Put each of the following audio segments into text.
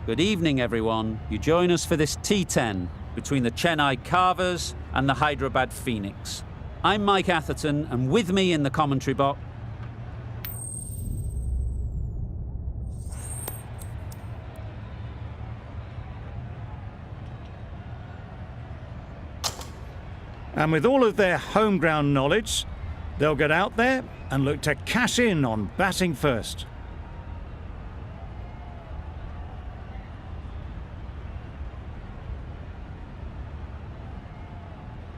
Good evening, everyone. You join us for this T10 between the Chennai Carvers and the Hyderabad Phoenix. I'm Mike Atherton, and with me in the commentary box... And with all of their home ground knowledge, they'll get out there and look to cash in on batting first.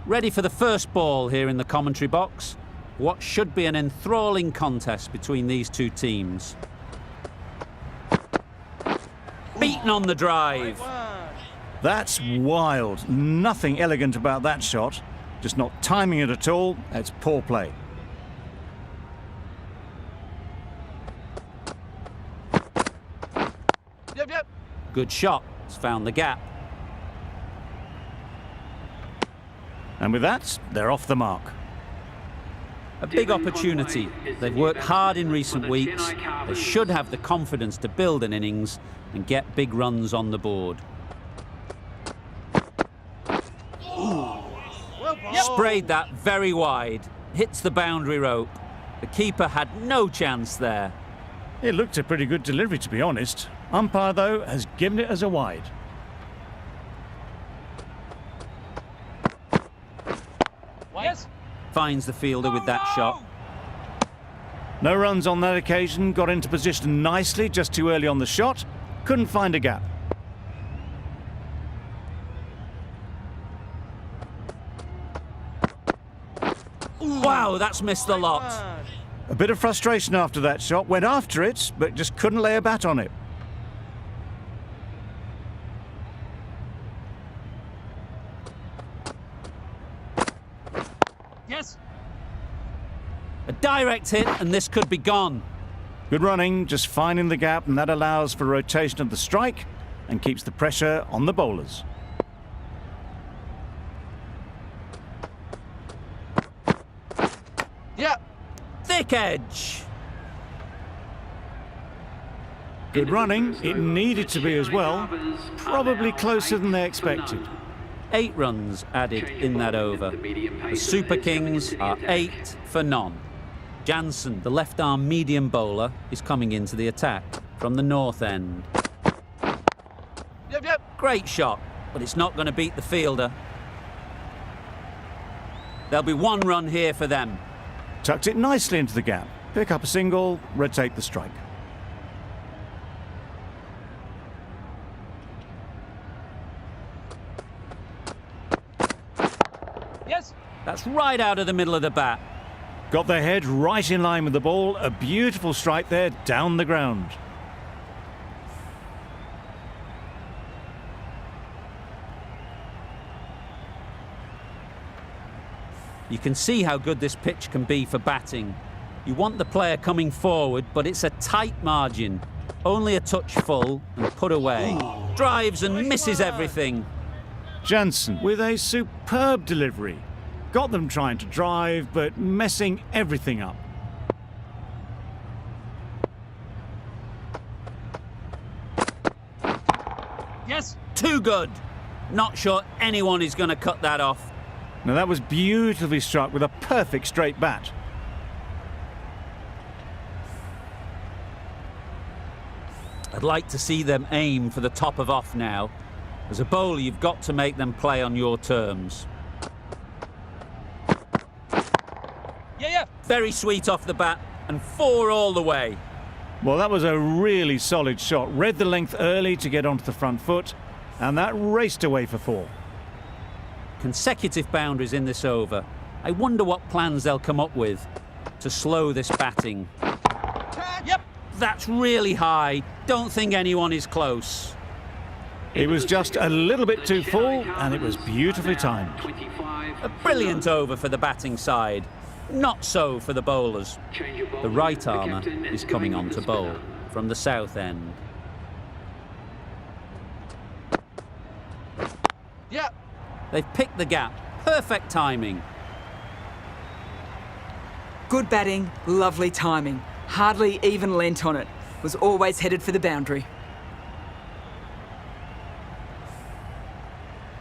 Ready for the first ball here in the commentary box. What should be an enthralling contest between these two teams. Beaten on the drive. That's wild. Nothing elegant about that shot. Just not timing it at all. It's poor play. Yep. Good shot. It's found the gap. And with that, they're off the mark. A big opportunity. They've worked hard in recent weeks. They should have the confidence to build an innings and get big runs on the board. Sprayed that very wide. Hits the boundary rope. The keeper had no chance there. It looked a pretty good delivery, to be honest. Umpire, though, has given it as a wide. Yes. Finds the fielder with that shot. No runs on that occasion. Got into position nicely, just too early on the shot. Couldn't find a gap. Wow, that's missed the lot. A bit of frustration after that shot. Went after it, but just couldn't lay a bat on it. Yes. A direct hit, and this could be gone. Good running, just finding the gap, and that allows for rotation of the strike and keeps the pressure on the bowlers. Yeah. Thick edge. Good running. It needed to be as well. Probably closer than they expected. 8 runs added in that over. The Super Kings are 8 for none. Jansen, the left-arm medium bowler, is coming into the attack from the north end. Yep. Great shot, but it's not going to beat the fielder. There'll be 1 run here for them. Tucked it nicely into the gap. Pick up a single, rotate the strike. Yes. That's right out of the middle of the bat. Got their head right in line with the ball. A beautiful strike there, down the ground. You can see how good this pitch can be for batting. You want the player coming forward, but it's a tight margin. Only a touch full and put away. Drives and misses everything. Jansen with a superb delivery. Got them trying to drive, but messing everything up. Yes. Too good. Not sure anyone is going to cut that off. Now that was beautifully struck with a perfect straight bat. I'd like to see them aim for the top of off now. As a bowler, you've got to make them play on your terms. Yeah. Very sweet off the bat, and 4 all the way. Well, that was a really solid shot. Read the length early to get onto the front foot, and that raced away for 4. Consecutive boundaries in this over. I wonder what plans they'll come up with to slow this batting. Yep. That's really high. Don't think anyone is close. It was just a little bit too full, and it was beautifully timed. A brilliant over for the batting side. Not so for the bowlers. The right armour is coming on to bowl from the south end. Yeah. They've picked the gap. Perfect timing. Good batting, lovely timing. Hardly even leant on it. Was always headed for the boundary.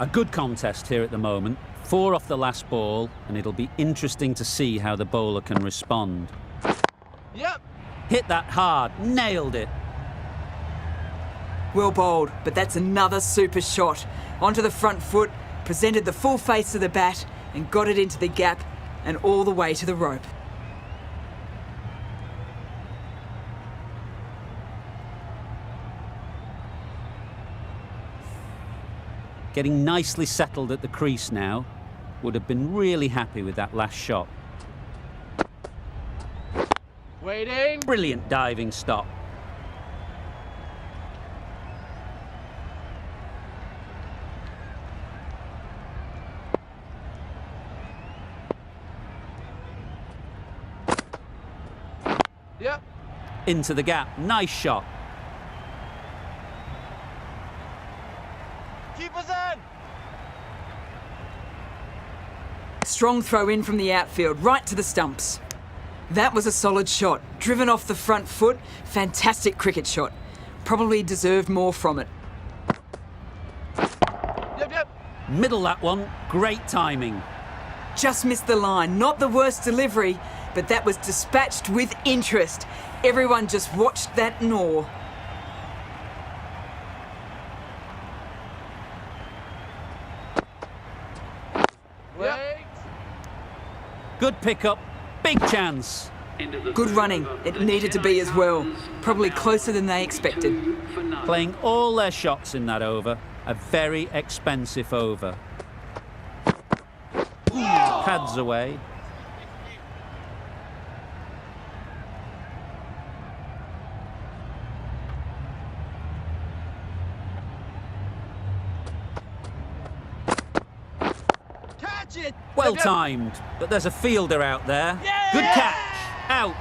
A good contest here at the moment. 4 off the last ball, and it'll be interesting to see how the bowler can respond. Yep. Hit that hard, nailed it. Well bowled, but that's another super shot. Onto the front foot, presented the full face of the bat and got it into the gap and all the way to the rope. Getting nicely settled at the crease now. Would have been really happy with that last shot. Waiting. Brilliant diving stop. Yep. Into the gap, nice shot. Keep us in. Strong throw in from the outfield, right to the stumps. That was a solid shot, driven off the front foot. Fantastic cricket shot. Probably deserved more from it. Yep. Middle that one, great timing. Just missed the line, not the worst delivery, but that was dispatched with interest. Everyone just watched that gnaw. Wait. Good pickup, big chance. Good running. It needed to be as well. Probably closer than they expected. Playing all their shots in that over. A very expensive over. Pads away. Catch it. Well Yep. timed, but there's a fielder out there. Yeah! Good catch. Out.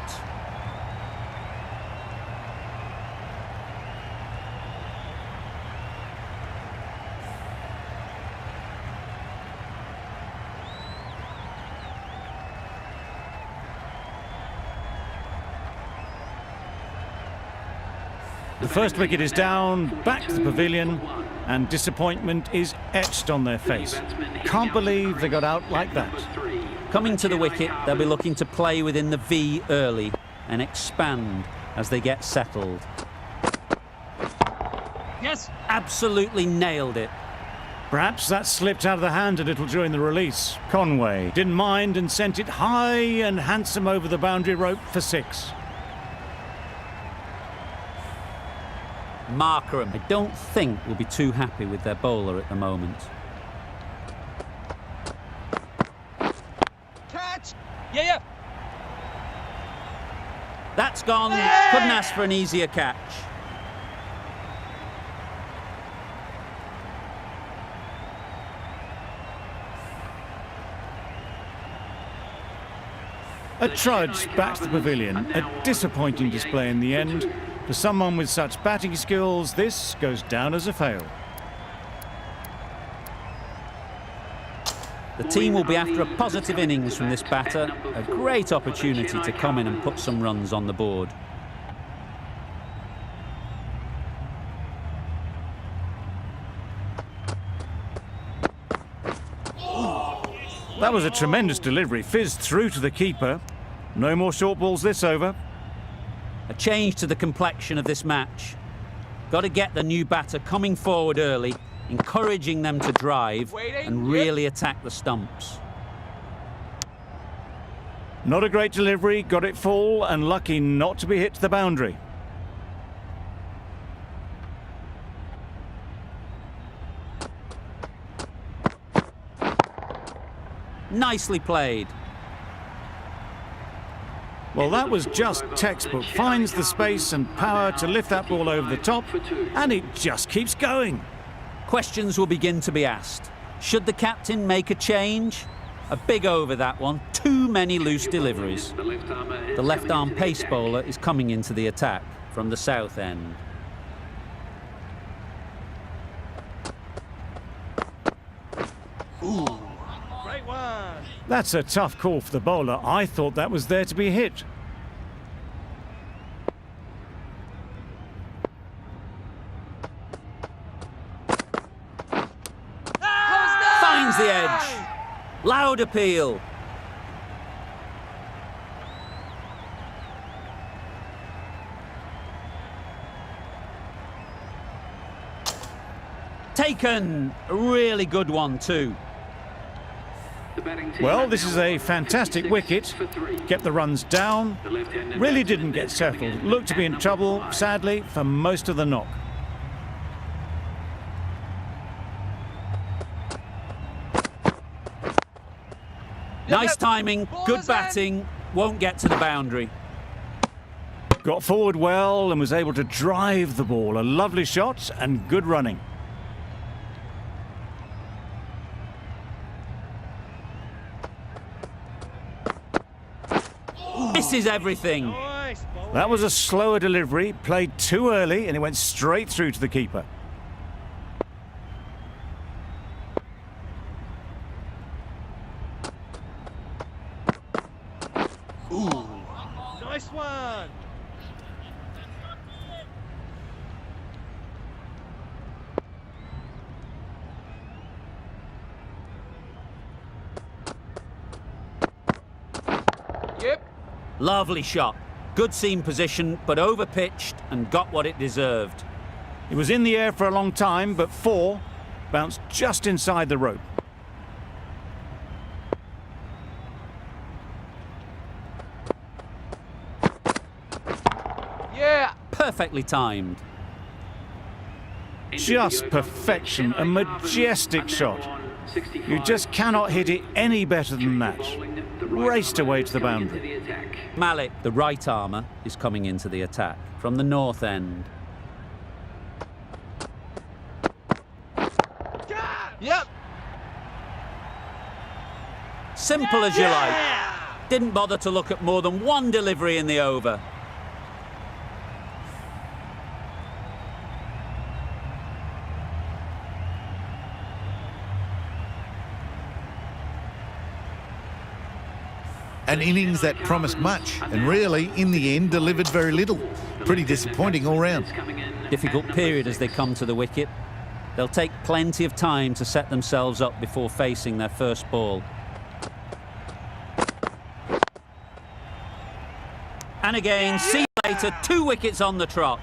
The first wicket is down, back to the pavilion, and disappointment is etched on their face. Can't believe they got out like that. Coming to the wicket, they'll be looking to play within the V early and expand as they get settled. Yes. Absolutely nailed it. Perhaps that slipped out of the hand a little during the release. Conway didn't mind and sent it high and handsome over the boundary rope for 6. Markram, I don't think will be too happy with their bowler at the moment. Catch. Yeah. That's gone. Couldn't ask for an easier catch. A trudge back to the pavilion. A disappointing display in the end. For someone with such batting skills, this goes down as a fail. The team will be after a positive innings from this batter. A great opportunity to come in and put some runs on the board. That was a tremendous delivery. Fizzed through to the keeper. No more short balls this over. A change to the complexion of this match. Got to get the new batter coming forward early, encouraging them to drive and really attack the stumps. Not a great delivery, got it full and lucky not to be hit to the boundary. Nicely played. Well, that was just textbook. Finds the space and power to lift that ball over the top, and it just keeps going. Questions will begin to be asked. Should the captain make a change? A big over that one. Too many loose deliveries. The left-arm pace bowler is coming into the attack from the south end. Right one. That's a tough call for the bowler. I thought that was there to be hit. Finds the edge. Loud appeal. Taken. A really good one too. Well, this is a fantastic wicket. Kept the runs down. Really didn't get settled. Looked to be in trouble, sadly, for most of the knock. Nice timing, good batting. Won't get to the boundary. Got forward well and was able to drive the ball. A lovely shot and good running. Misses everything. Nice. Ball. That was a slower delivery, played too early, and it went straight through to the keeper. Nice one. Yep. Lovely shot. Good seam position, but over-pitched and got what it deserved. It was in the air for a long time, but four bounced just inside the rope. Yeah. Perfectly timed. Just perfection, a majestic shot. You just cannot hit it any better than that. Raced away to the boundary. Malik, the right armour, is coming into the attack from the north end. Yep. Simple as you like. Didn't bother to look at more than one delivery in the over. An innings that promised much and really, in the end, delivered very little. Pretty disappointing all round. Difficult period as they come to the wicket. They'll take plenty of time to set themselves up before facing their first ball. And again, see you later, 2 wickets on the trot.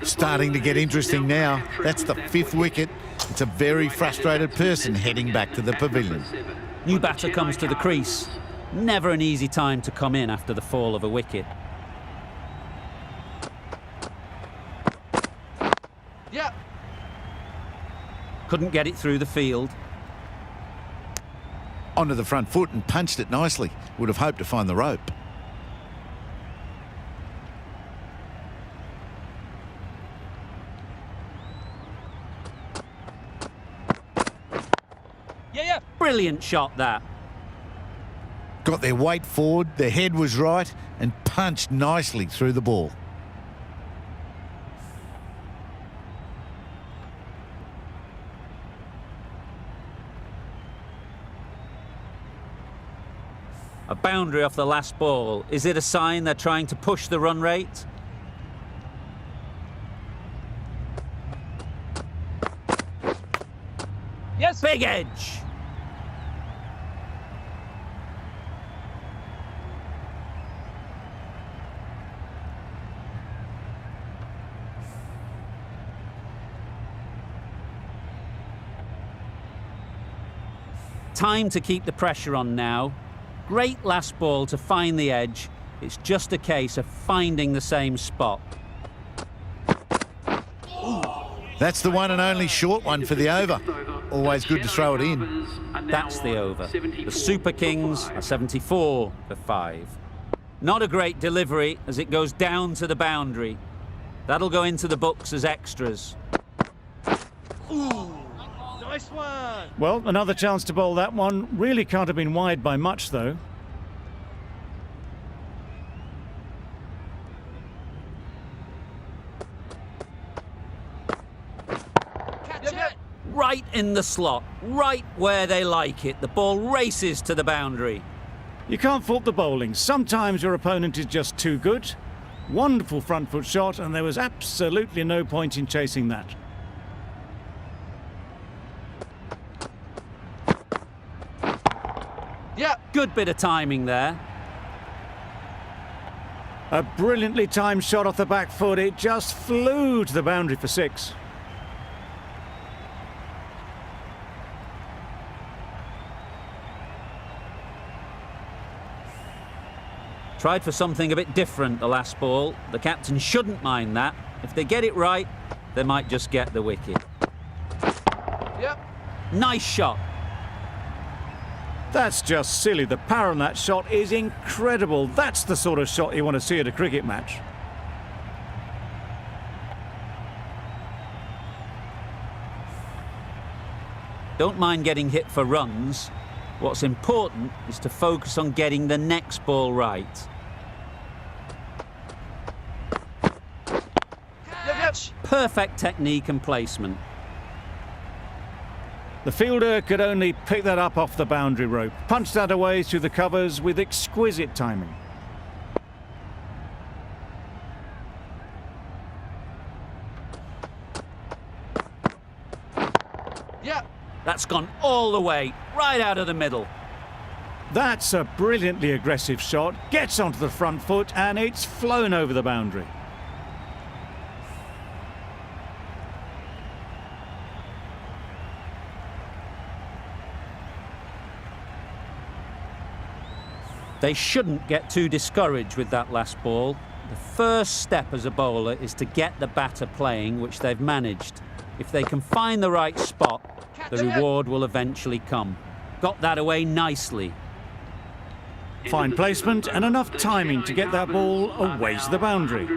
Starting to get interesting now. That's the 5th wicket. It's a very frustrated person heading back to the pavilion. New batter comes to the crease. Never an easy time to come in after the fall of a wicket. Yep. Couldn't get it through the field. Onto the front foot and punched it nicely. Would have hoped to find the rope. Yeah. Brilliant shot that. Got their weight forward, their head was right, and punched nicely through the ball. A boundary off the last ball. Is it a sign they're trying to push the run rate? Yes. Big edge. Time to keep the pressure on now. Great last ball to find the edge. It's just a case of finding the same spot. That's the one and only short one for the over. Always good to throw it in. That's the over. The Super Kings are 74 for 5. Not a great delivery as it goes down to the boundary. That'll go into the books as extras. Nice one. Well, another chance to bowl that one. Really can't have been wide by much, though. Catch it. Right in the slot, right where they like it. The ball races to the boundary. You can't fault the bowling. Sometimes your opponent is just too good. Wonderful front foot shot, and there was absolutely no point in chasing that. Yeah. Good bit of timing there. A brilliantly timed shot off the back foot. It just flew to the boundary for 6. Tried for something a bit different the last ball. The captain shouldn't mind that. If they get it right, they might just get the wicket. Yep. Nice shot. That's just silly. The power on that shot is incredible. That's the sort of shot you want to see at a cricket match. Don't mind getting hit for runs. What's important is to focus on getting the next ball right. Catch. Perfect technique and placement. The fielder could only pick that up off the boundary rope. Punched that away through the covers with exquisite timing. Yeah. That's gone all the way, right out of the middle. That's a brilliantly aggressive shot. Gets onto the front foot and it's flown over the boundary. They shouldn't get too discouraged with that last ball. The first step as a bowler is to get the batter playing, which they've managed. If they can find the right spot, the reward will eventually come. Got that away nicely. Fine placement and enough timing to get that ball away to the boundary.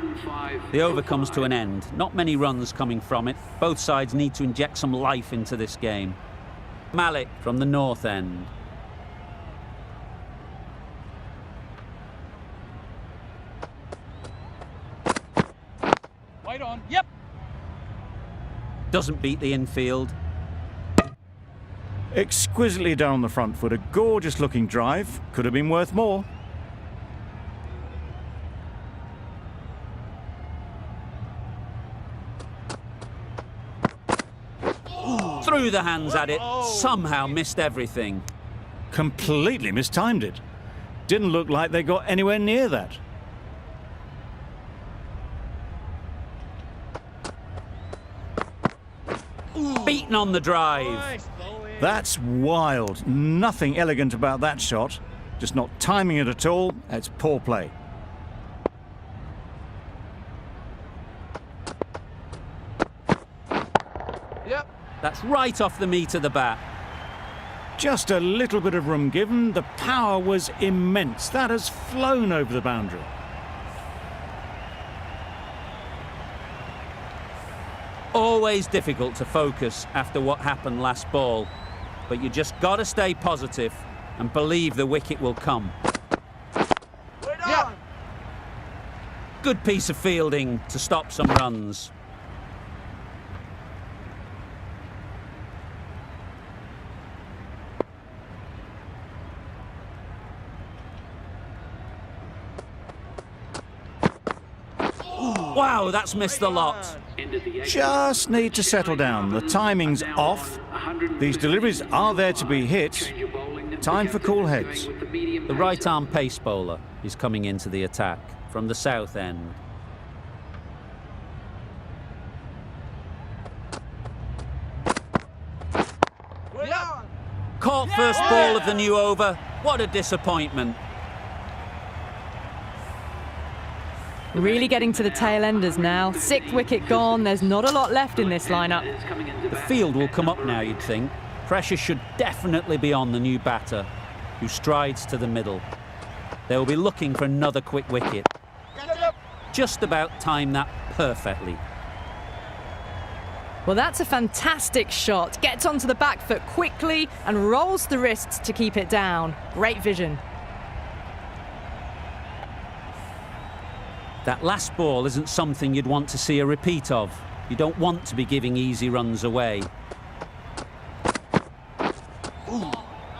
The over comes to an end. Not many runs coming from it. Both sides need to inject some life into this game. Malik from the north end. Wide on. Yep. Doesn't beat the infield. Exquisitely done on the front foot. A gorgeous looking drive. Could have been worth more. Threw the hands at it. Somehow missed everything. Completely mistimed it. Didn't look like they got anywhere near that. Beaten on the drive. Nice bowling. That's wild. Nothing elegant about that shot. Just not timing it at all. It's poor play. Yep. That's right off the meat of the bat. Just a little bit of room given. The power was immense. That has flown over the boundary. Always difficult to focus after what happened last ball, but you just got to stay positive and believe the wicket will come. Yeah. Good piece of fielding to stop some runs. Wow, that's missed the lot. Just need to settle down. The timing's off. These deliveries are there to be hit. Time for cool heads. The right-arm pace bowler is coming into the attack from the south end. Yeah. Caught first ball of the new over. What a disappointment. Really getting to the tail enders now. 6th wicket gone. There's not a lot left in this lineup. The field will come up now, you'd think. Pressure should definitely be on the new batter, who strides to the middle. They will be looking for another quick wicket. Just about timed that perfectly. Well, that's a fantastic shot. Gets onto the back foot quickly and rolls the wrists to keep it down. Great vision. That last ball isn't something you'd want to see a repeat of. You don't want to be giving easy runs away.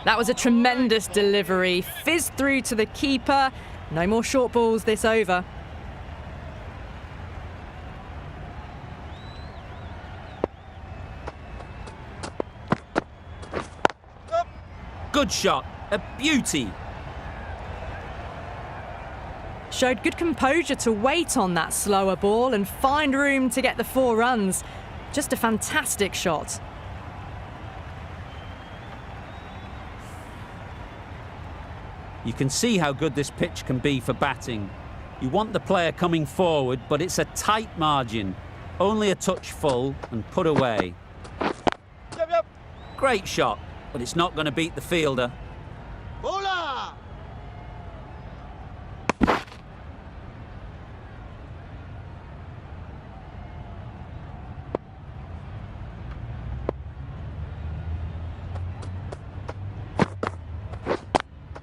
That was a tremendous delivery. Fizzed through to the keeper. No more short balls this over. Good shot. A beauty. Showed good composure to wait on that slower ball and find room to get the 4 runs. Just a fantastic shot. You can see how good this pitch can be for batting. You want the player coming forward, but it's a tight margin. Only a touch full and put away. Yep. Great shot, but it's not going to beat the fielder. Bowler.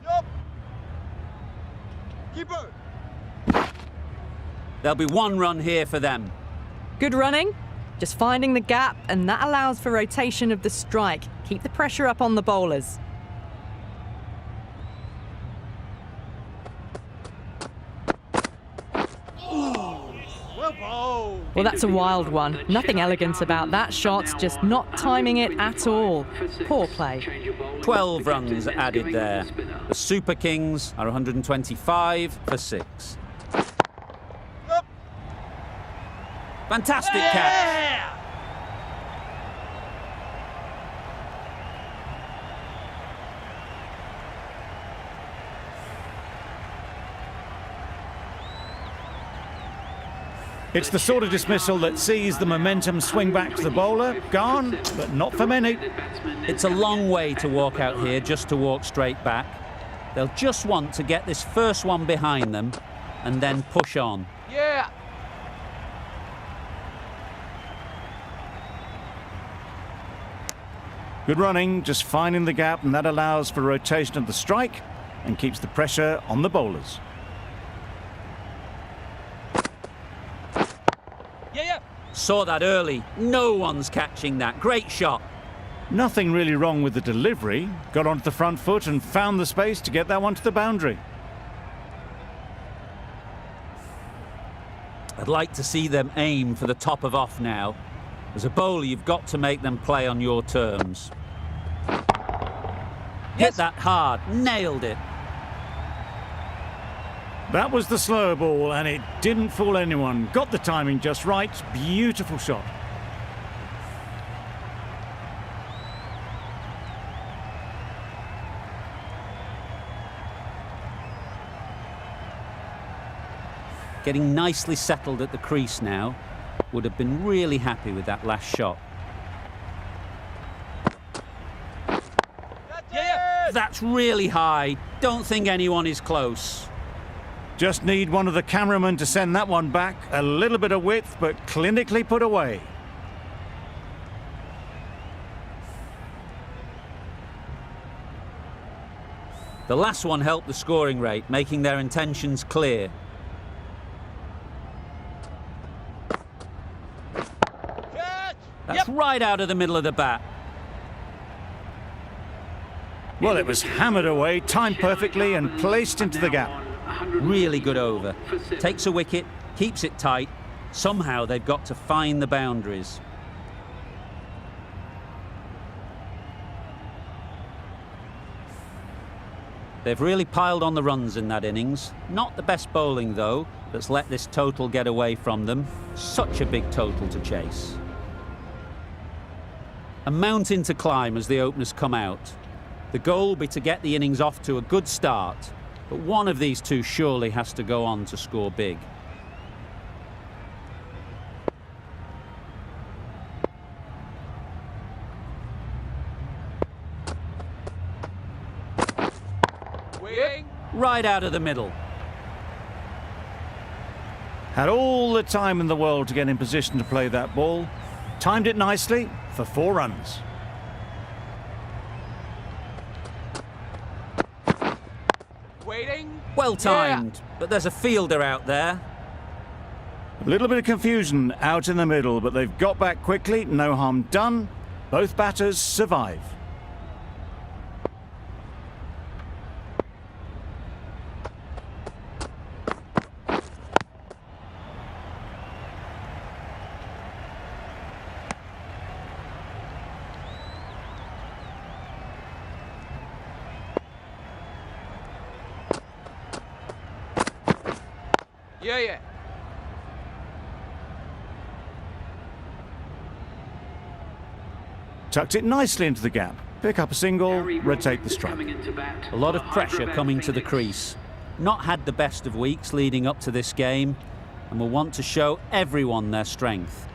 Yup. Keeper. There'll be 1 run here for them. Good running. Just finding the gap, and that allows for rotation of the strike. Keep the pressure up on the bowlers. Well bowled. Well, that's a wild one. Nothing elegant about that shot, just not timing it at all. Poor play. 12 runs added there. The Super Kings are 125 for 6. Yup. Fantastic catch. Yeah. It's the sort of dismissal that sees the momentum swing back to the bowler. Gone, but not for many. It's a long way to walk out here just to walk straight back. They'll just want to get this first one behind them and then push on. Yeah. Good running, just finding the gap, and that allows for rotation of the strike and keeps the pressure on the bowlers. Yeah. Saw that early. No one's catching that. Great shot. Nothing really wrong with the delivery. Got onto the front foot and found the space to get that one to the boundary. I'd like to see them aim for the top of off now. As a bowler, you've got to make them play on your terms. Hit that hard. Nailed it. That was the slower ball, and it didn't fool anyone. Got the timing just right. Beautiful shot. Getting nicely settled at the crease now. Would have been really happy with that last shot. Yeah. That's really high. Don't think anyone is close. Just need one of the cameramen to send that one back. A little bit of width, but clinically put away. The last one helped the scoring rate, making their intentions clear. Catch. That's right out of the middle of the bat. Well, it was hammered away, timed perfectly and placed into the gap. Really good over. Takes a wicket, keeps it tight. Somehow they've got to find the boundaries. They've really piled on the runs in that innings. Not the best bowling, though, that's let this total get away from them. Such a big total to chase. A mountain to climb as the openers come out. The goal will be to get the innings off to a good start, but one of these two surely has to go on to score big. Waiting. Right out of the middle. Had all the time in the world to get in position to play that ball. Timed it nicely for 4 runs. Waiting. Well timed, but there's a fielder out there. A little bit of confusion out in the middle, but they've got back quickly. No harm done. Both batters survive. Yeah, yeah. Tucked it nicely into the gap. Pick up a single, rotate the strike. A lot of pressure coming to the crease. Not had the best of weeks leading up to this game, and will want to show everyone their strength.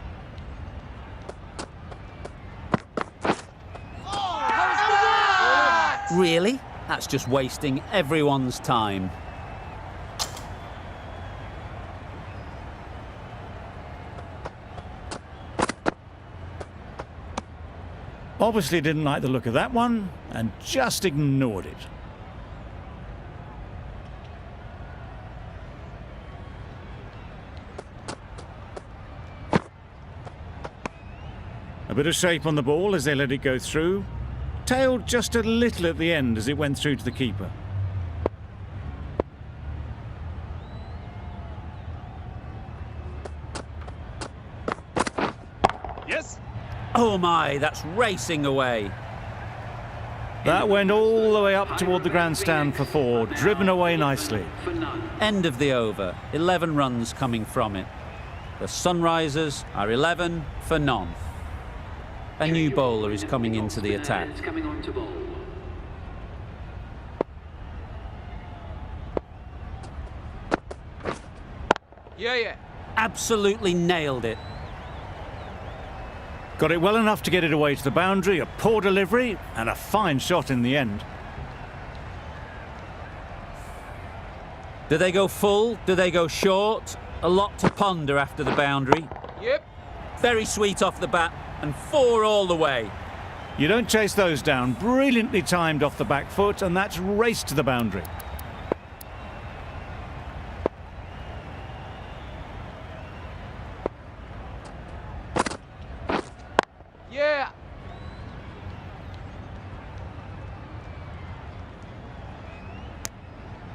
Really? That's just wasting everyone's time. Obviously didn't like the look of that one and just ignored it. A bit of shape on the ball as they let it go through. Tailed just a little at the end as it went through to the keeper. Yes. Oh my, that's racing away. That went all the way up toward the grandstand for 4, driven away nicely. End of the over. 11 runs coming from it. The Sunrisers are 11 for none. A new bowler is coming into the attack. Yeah, yeah. Absolutely nailed it. Got it well enough to get it away to the boundary, a poor delivery and a fine shot in the end. Do they go full? Do they go short? A lot to ponder after the boundary. Yep. Very sweet off the bat and 4 all the way. You don't chase those down. Brilliantly timed off the back foot, and that's raced to the boundary. Yeah.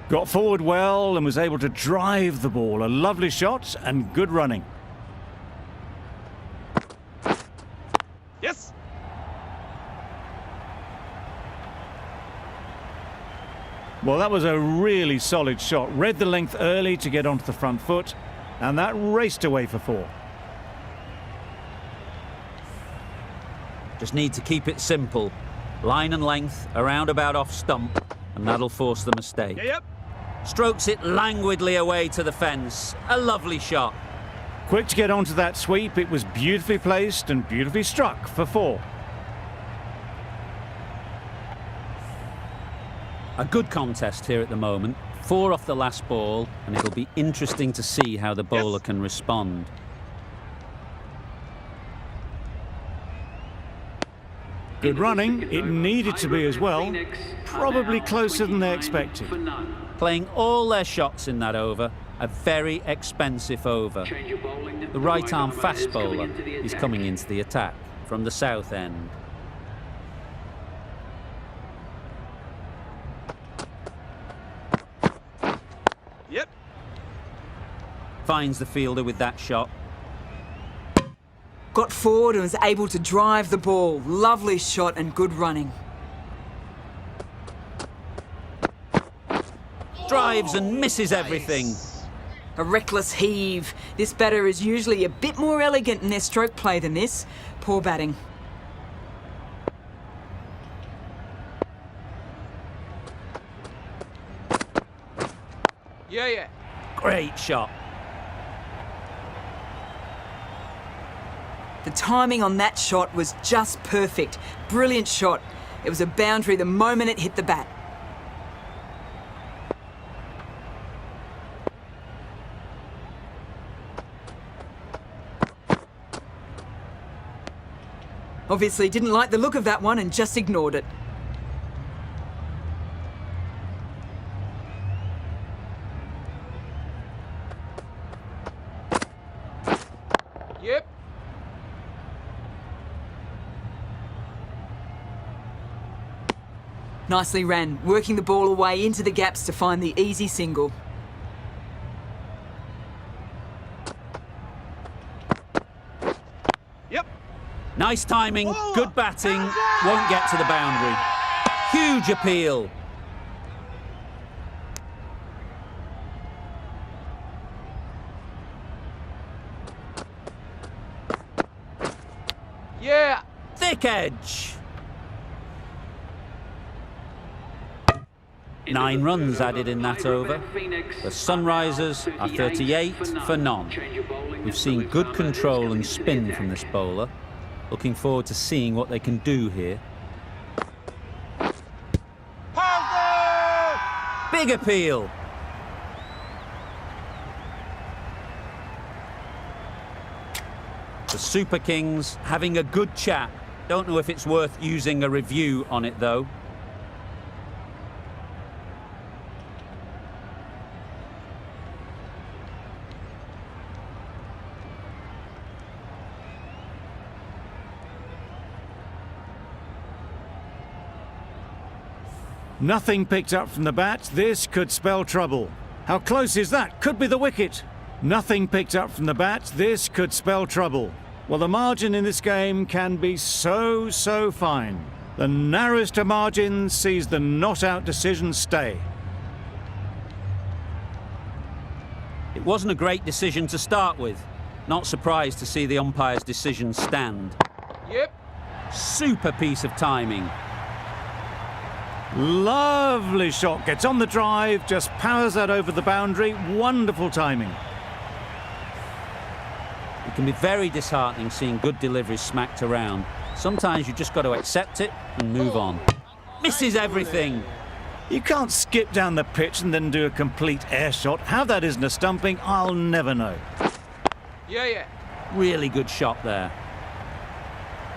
Got forward well and was able to drive the ball. A lovely shot and good running. Yes. Well, that was a really solid shot. Read the length early to get onto the front foot, and that raced away for 4. Just need to keep it simple. Line and length, around about off stump, and that'll force the mistake. Yeah, yep. Strokes it languidly away to the fence. A lovely shot. Quick to get onto that sweep. It was beautifully placed and beautifully struck for 4. A good contest here at the moment. 4 off the last ball, and it'll be interesting to see how the bowler can respond. Good running. It needed to be as well. Probably closer than they expected. Playing all their shots in that over. A very expensive over. The right-arm fast bowler is coming into the attack from the south end. Yep. Finds the fielder with that shot. Got forward and was able to drive the ball. Lovely shot and good running. Drives and misses everything. A reckless heave. This batter is usually a bit more elegant in their stroke play than this. Poor batting. Yeah, yeah. Great shot. The timing on that shot was just perfect. Brilliant shot. It was a boundary the moment it hit the bat. Obviously didn't like the look of that one and just ignored it. Yep. Nicely ran, working the ball away into the gaps to find the easy single. Yep. Nice timing, good batting, won't get to the boundary. Huge appeal. Back edge. 9 runs added in that over. The Sunrisers are 38 for none. We've seen good control and spin from this bowler. Looking forward to seeing what they can do here. Big appeal. The Super Kings having a good chat. Don't know if it's worth using a review on it though. Nothing picked up from the bat. This could spell trouble. How close is that? Could be the wicket. Nothing picked up from the bat. This could spell trouble. Well, the margin in this game can be so fine. The narrowest of margins sees the not-out decision stay. It wasn't a great decision to start with. Not surprised to see the umpire's decision stand. Yep. Super piece of timing. Lovely shot. Gets on the drive, just powers that over the boundary. Wonderful timing. It can be very disheartening seeing good deliveries smacked around. Sometimes you just got to accept it and move on. Misses everything. You can't skip down the pitch and then do a complete air shot. How that isn't a stumping, I'll never know. Yeah. Really good shot there.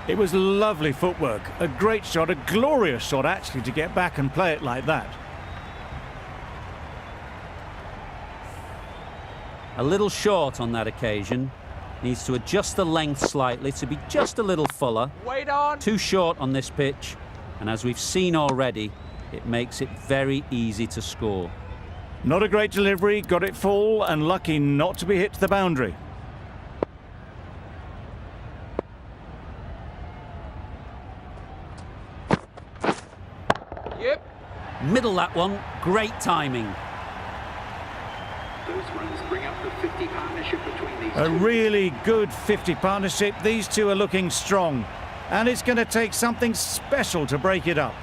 It was lovely footwork. A great shot, a glorious shot actually, to get back and play it like that. A little short on that occasion. Needs to adjust the length slightly to be just a little fuller. Wait on. Too short on this pitch. And as we've seen already, it makes it very easy to score. Not a great delivery, got it full and lucky not to be hit to the boundary. Yep. Middle that one, great timing. Those runs bring up the 50 partnership between these two. A really good 50 partnership. These two are looking strong. And it's going to take something special to break it up.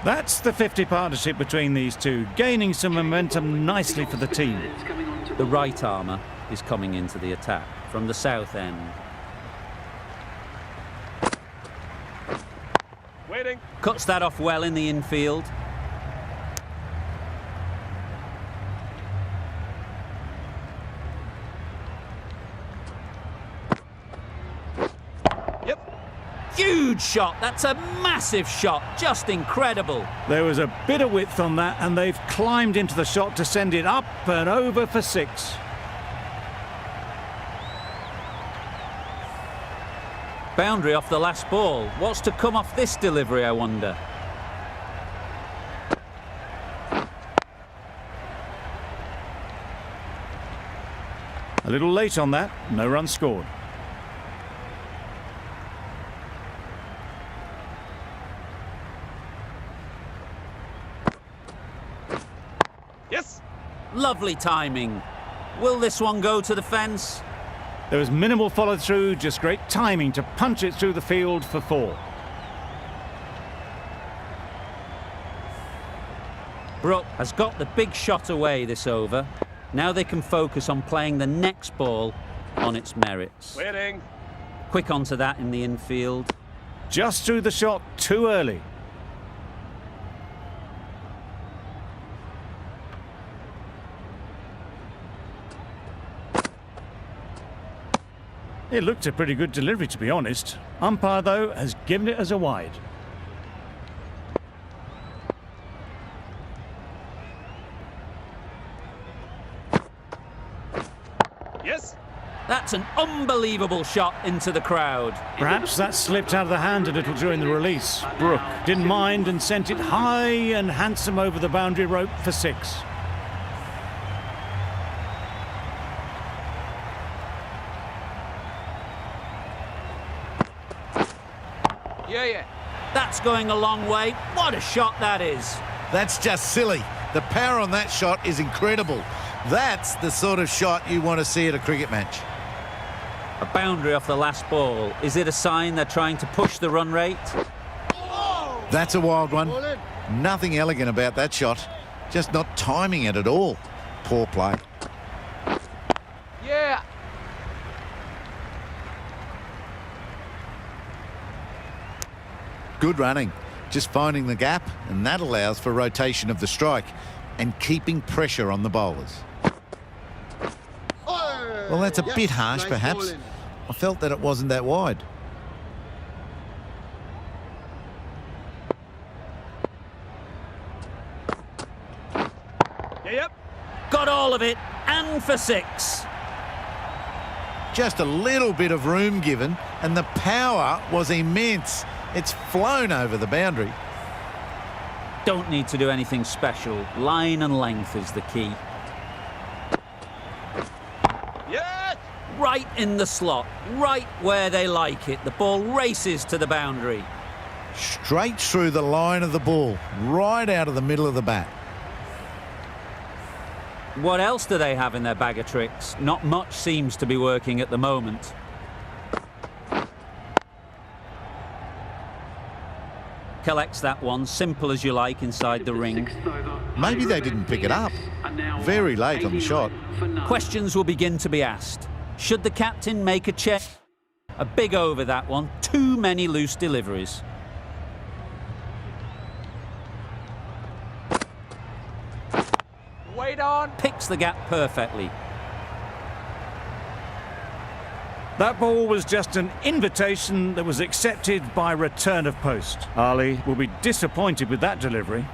That's the 50 partnership between these two, gaining some momentum nicely for the team. The right armour is coming into the attack from the south end. Waiting. Cuts that off well in the infield. Huge shot. That's a massive shot. Just incredible. There was a bit of width on that, and they've climbed into the shot to send it up and over for 6. Boundary off the last ball. What's to come off this delivery, I wonder? A little late on that. No run scored. Yes. Lovely timing. Will this one go to the fence? There was minimal follow-through, just great timing to punch it through the field for 4. Brook has got the big shot away this over. Now they can focus on playing the next ball on its merits. Waiting. Quick onto that in the infield. Just through the shot too early. It looked a pretty good delivery, to be honest. Umpire, though, has given it as a wide. Yes. That's an unbelievable shot into the crowd. Perhaps that slipped out of the hand a little during the release. Brook didn't mind and sent it high and handsome over the boundary rope for 6. Yeah. That's going a long way. What a shot that is. That's just silly. The power on that shot is incredible. That's the sort of shot you want to see at a cricket match. A boundary off the last ball. Is it a sign they're trying to push the run rate? That's a wild one. Nothing elegant about that shot. Just not timing it at all. Poor play. Yeah. Good running. Just finding the gap, and that allows for rotation of the strike and keeping pressure on the bowlers. Well, that's a bit harsh, perhaps. I felt that it wasn't that wide. Yep. Got all of it, and for 6. Just a little bit of room given, and the power was immense. It's flown over the boundary. Don't need to do anything special. Line and length is the key. Yes. Right in the slot, right where they like it. The ball races to the boundary. Straight through the line of the ball, right out of the middle of the bat. What else do they have in their bag of tricks? Not much seems to be working at the moment. Collects that one, simple as you like, inside the ring. Maybe they didn't pick it up. Very late on the shot. Questions will begin to be asked. Should the captain make a check? A big over that one. Too many loose deliveries. Wait on. Picks the gap perfectly. That ball was just an invitation that was accepted by return of post. Ali will be disappointed with that delivery.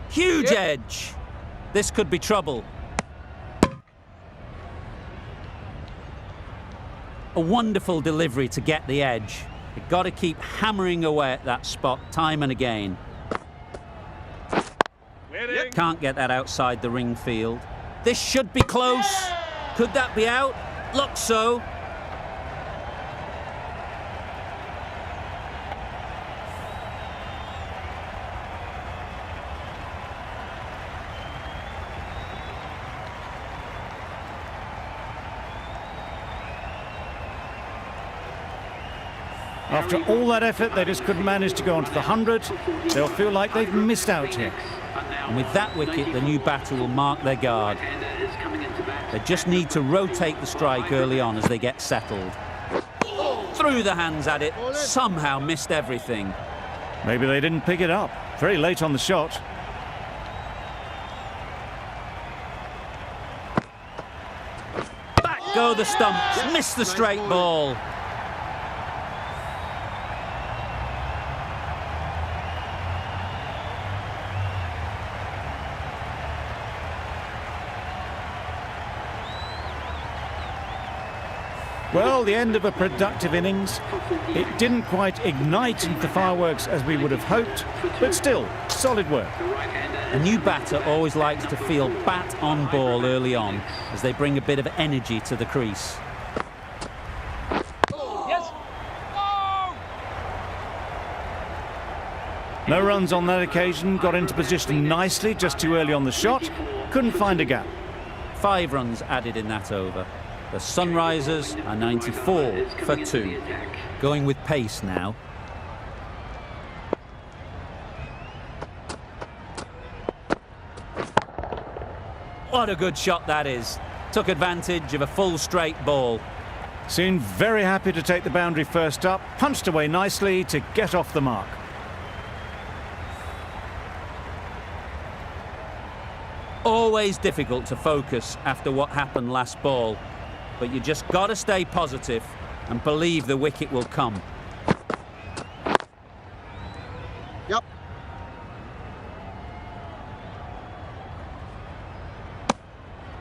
Huge edge. This could be trouble. A wonderful delivery to get the edge. You've got to keep hammering away at that spot time and again. Waiting. Can't get that outside the ring field. This should be close. Could that be out? Looks so. After all that effort, they just couldn't manage to go onto the 100. They'll feel like they've missed out here. And with that wicket, the new batter will mark their guard. They just need to rotate the strike early on as they get settled. Threw the hands at it, somehow missed everything. Maybe they didn't pick it up. Very late on the shot. Back go the stumps, missed the straight ball. Well, the end of a productive innings. It didn't quite ignite the fireworks as we would have hoped, but still, solid work. A new batter always likes to feel bat on ball early on as they bring a bit of energy to the crease. Yes. Oh. No runs on that occasion, got into position nicely just too early on the shot, couldn't find a gap. 5 runs added in that over. The Sunrisers are 94 for 2. Going with pace now. What a good shot that is. Took advantage of a full straight ball. Seemed very happy to take the boundary first up, punched away nicely to get off the mark. Always difficult to focus after what happened last ball. But you just got to stay positive and believe the wicket will come. Yep.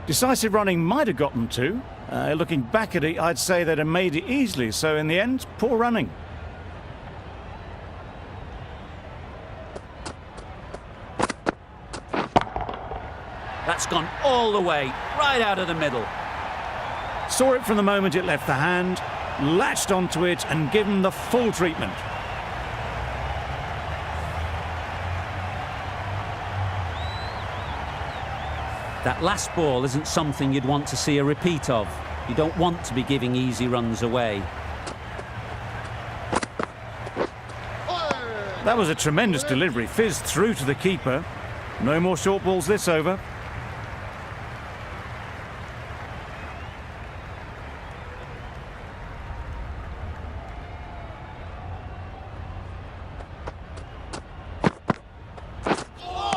Decisive running might have got them too. Looking back at it, I'd say they'd have made it easily, so in the end, poor running. That's gone all the way, right out of the middle. Saw it from the moment it left the hand, latched onto it and given the full treatment. That last ball isn't something you'd want to see a repeat of. You don't want to be giving easy runs away. That was a tremendous delivery, fizzed through to the keeper. No more short balls this over.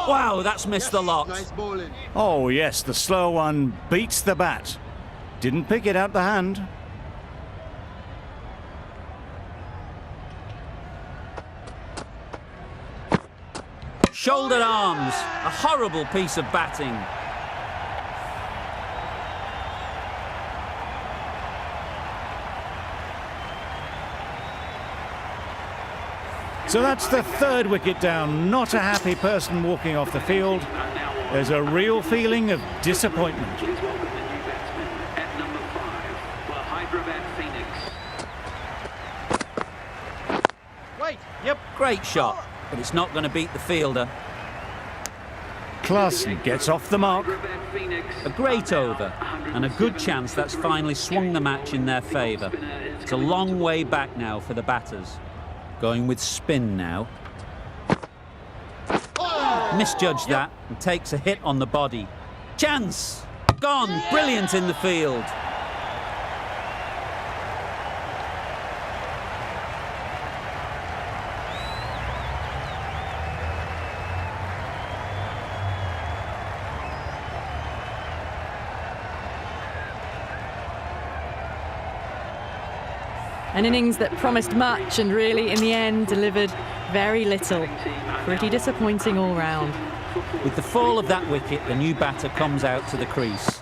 Wow, that's missed the lot. Nice bowling. Oh yes, the slow one beats the bat. Didn't pick it out the hand. Shouldered arms. A horrible piece of batting. So that's the third wicket down. Not a happy person walking off the field. There's a real feeling of disappointment. Please welcome the new batsman at number 5 for Hyderabad Phoenix. Wait. Yep, great shot, but it's not going to beat the fielder. Klassen gets off the mark. Hyderabad Phoenix. A great over, and a good chance that's finally swung the match in their favour. It's a long way back now for the batters. Going with spin now. Misjudged that and takes a hit on the body. Chance! Gone! Brilliant in the field. An innings that promised much and really, in the end, delivered very little. Pretty disappointing all round. With the fall of that wicket, the new batter comes out to the crease.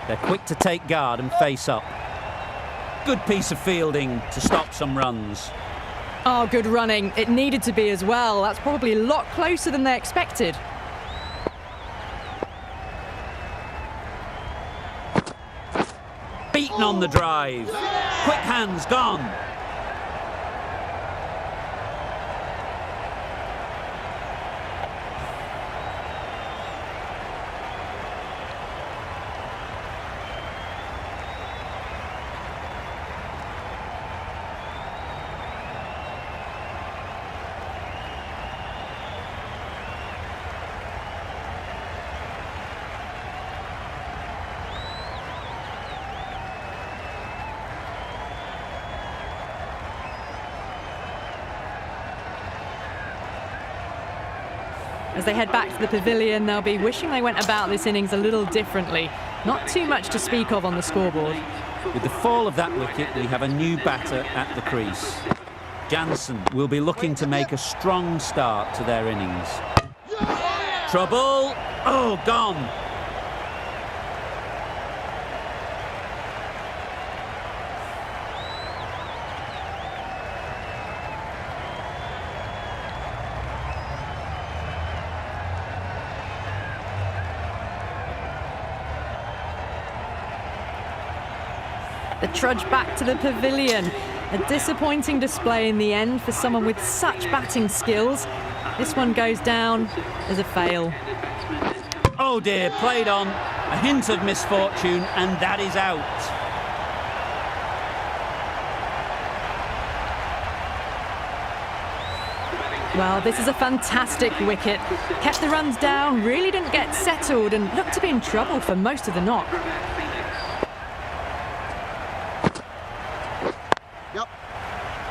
They're quick to take guard and face up. Good piece of fielding to stop some runs. Oh, good running. It needed to be as well. That's probably a lot closer than they expected. Beaten on the drive. Quick hands gone. As they head back to the pavilion, they'll be wishing they went about this innings a little differently. Not too much to speak of on the scoreboard. With the fall of that wicket, we have a new batter at the crease. Jansen will be looking to make a strong start to their innings. Trouble! Oh, gone! The trudge back to the pavilion. A disappointing display in the end for someone with such batting skills. This one goes down as a fail. Oh dear, played on. A hint of misfortune, and that is out. Well, this is a fantastic wicket. Kept the runs down, really didn't get settled, and looked to be in trouble for most of the knock.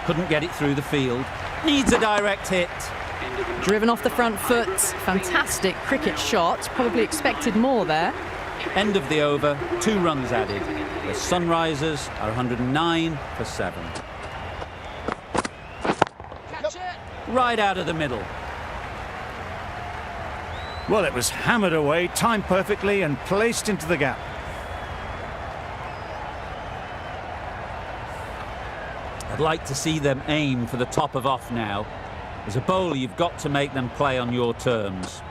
Couldn't get it through the field. Needs a direct hit. Driven off the front foot. Fantastic cricket shot. Probably expected more there. End of the over, 2 runs added. The Sunrisers are 109 for 7. Right out of the middle. Well, it was hammered away, timed perfectly and placed into the gap. I'd like to see them aim for the top of off now. As a bowler, you've got to make them play on your terms.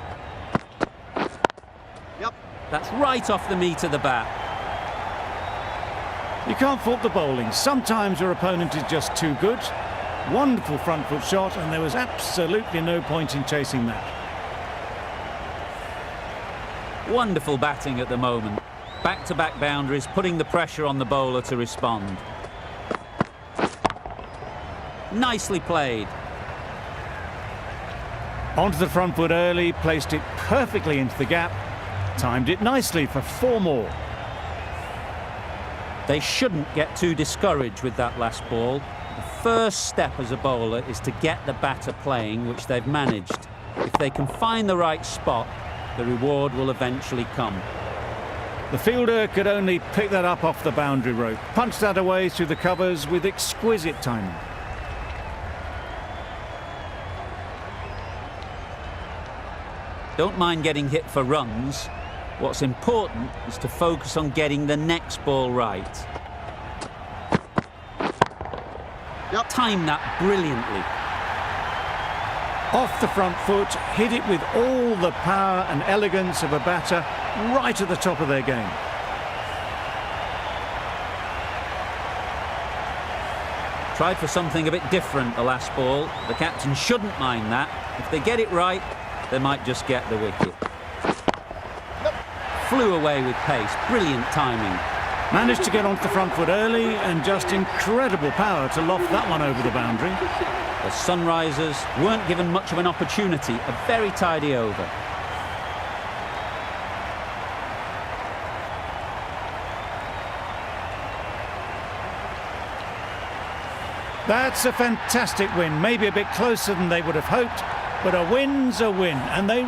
Yep. That's right off the meat of the bat. You can't fault the bowling. Sometimes your opponent is just too good. Wonderful front foot shot, and there was absolutely no point in chasing that. Wonderful batting at the moment. Back-to-back boundaries, putting the pressure on the bowler to respond. Nicely played. Onto the front foot early, placed it perfectly into the gap. Timed it nicely for 4 more. They shouldn't get too discouraged with that last ball. The first step as a bowler is to get the batter playing, which they've managed. If they can find the right spot, the reward will eventually come. The fielder could only pick that up off the boundary rope. Punched that away through the covers with exquisite timing. Don't mind getting hit for runs. What's important is to focus on getting the next ball right. Yep. Time that brilliantly. Off the front foot, hit it with all the power and elegance of a batter right at the top of their game. Tried for something a bit different the last ball. The captain shouldn't mind that. If they get it right, they might just get the wicket. Flew away with pace. Brilliant timing. Managed to get onto the front foot early and just incredible power to loft that one over the boundary. The Sunrisers weren't given much of an opportunity. A very tidy over. That's a fantastic win. Maybe a bit closer than they would have hoped, but a win's a win, and they